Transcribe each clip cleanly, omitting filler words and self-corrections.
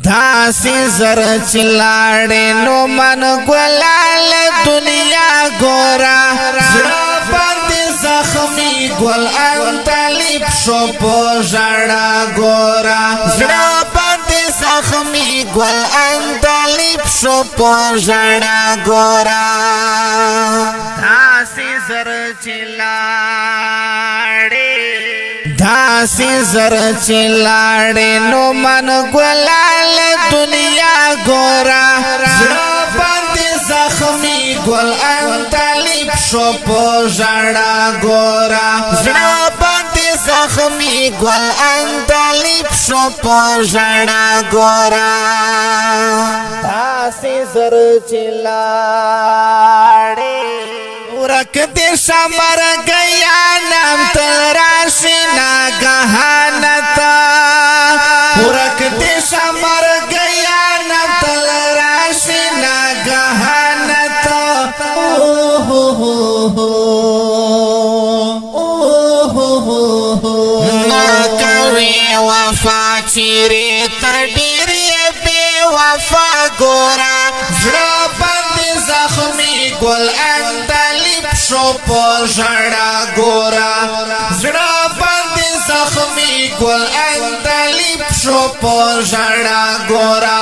داسې زر چې لاړې نو من ګلال دنیا ګورا زړه باندې زخمي ګل انتلیب شو په ژړا ګورا زړه باندې زخمي ګل انتلیب شو په ژړا ګورا داسې زر چې لاړې داسې زر چې لاړې نو من ګلال دنیا ګورا زړه باندې زخمي ګل انتلیب شو په ژړا ګورا زړه باندې زخمي ګل انتلیب شو په ژړا ګورا داسې زر چې لاړې ورک دې شمر گیا نام تل راشي ناگهانتا ورک دې شمر گیا نام تل راشي ناگهانتا ناکوي وفا چیرې تر ډېرې بې وفا ګورا زړه باندې زخمي ګل اندلیب شو په ژړا ګورا زړه باندې زخمي ګل اندلیب شو په ژړا ګورا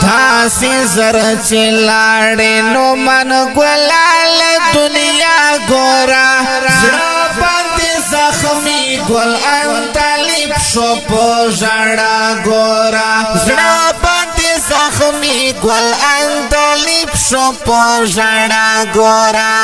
داسې زر چې لاړې نو من ګلال دنیا ګورا زړه باندې زخمي ګل اندلیب شو په ژړا ګورا زړه باندې زخمي ګل اندلیب شو په ژړا ګورا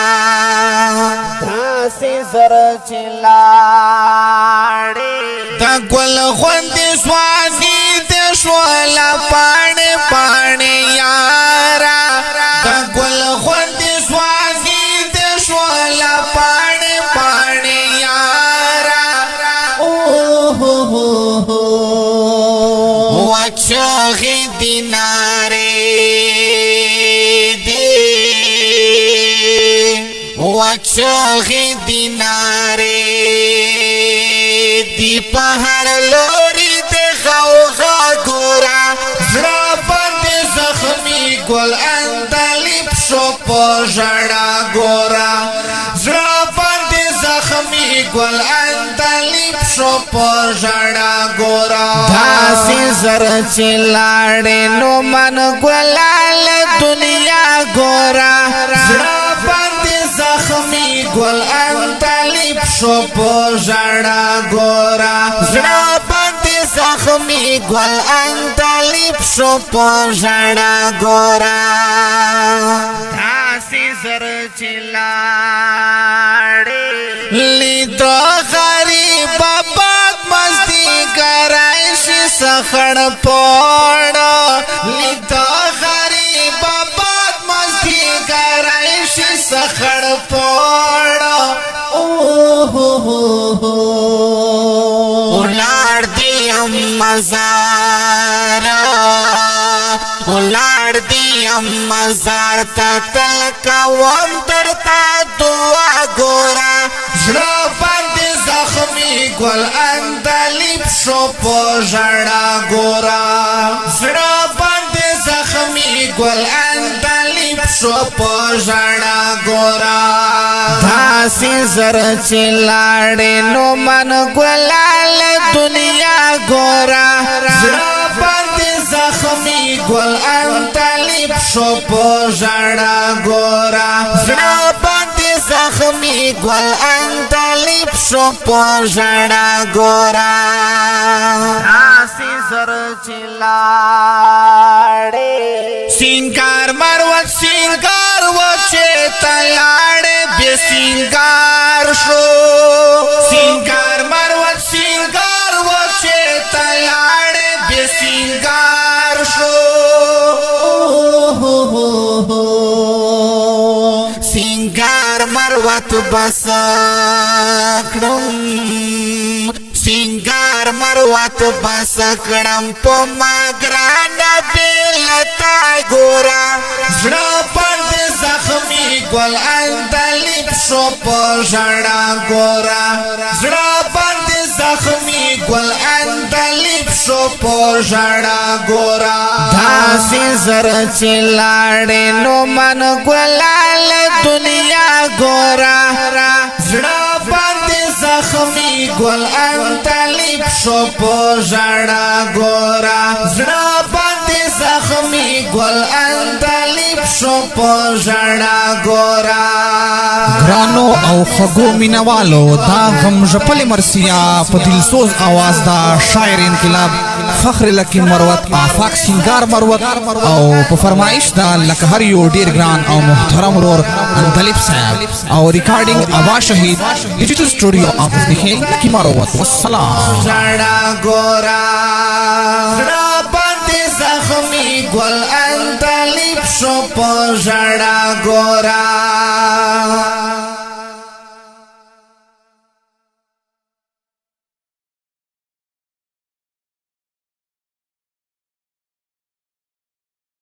داسې زر چې لاړې د ګل غوندې ځواني دې شوله پاڼې پاڼې یارا د ګل غوندې ځواني دې شوله پاڼې پاڼې یارا وچغې دینارې وچغې دینارې دی په هر لوري د غوغا ګورا زړه باندې زخمي ګل اندلیب شو په ژړا ګورا زړه باندې زخمي ګل اندلیب شو په ژړا ګورا داسې زر چې لاړې نو من ګلال دنیا ګورا زړه باندې زخمي ګل انتلیب شو په ژړا ګورا زړه باندې زخمي ګل انتلیب شو په ژړا ګورا داسې زر چې لاړې لید غریب باد مستی کرای شي سخړ پوړ لید غریب باد مستی کرای شي سخړ پوړ ولار دی مزار ولار دی مزار تا تل کوم درتا دعا ګورا زړه باندې زخمي ګل اندلیب شو په ژړا ګورا زړه باندې زخمي ګل اندلیب شو په ژړا ګورا داسې زر چې لاړې نو من ګلال دنیا ګورا زړه باندې زخمي ګل انتلیب شو په ژړا ګورا زړه باندې زخمي ګل انتلیب شو په ژړا ګورا داسې زر چې لاړې سینګار مروت سینګار و چې تلاړې بې سینګار شو سینګار مروت سینګار و چې تلاړې بې سینګار شو سینګار مروت بس کړم سینګار مروت بس کړم په ما ګرانه بېلتا ګورا زړه باندې زخمي ګل اندلیب شو په ژړا ګورا زړه باندې زخمی گل اندلیب شو پوژړا ګورا داسې زر چې لاړې نو من ګلال دنیا ګورا زړه باندې زخمی گل اندلیب شو پوژړا ګورا زړه باندې زخمی گل اندلیب شو پوژړا ګورا گرانو او خگو مینوالو دا غم ژپلې مرثیه په دلسوز आवाज دا شاعر انقلاب فخر لکی مروت آفاق سنگار مروت او په فرمایش دا لکه هر یو ډیر ګران او محترم ورور اندلیب صاحب او ریکارډینګ ابا شهید ډیجیټل سټوډیو اپ د هیل کی مروت والسلام ژړا ګورا زړه باندې زخمی گل اندلیب شو پوژړا ګورا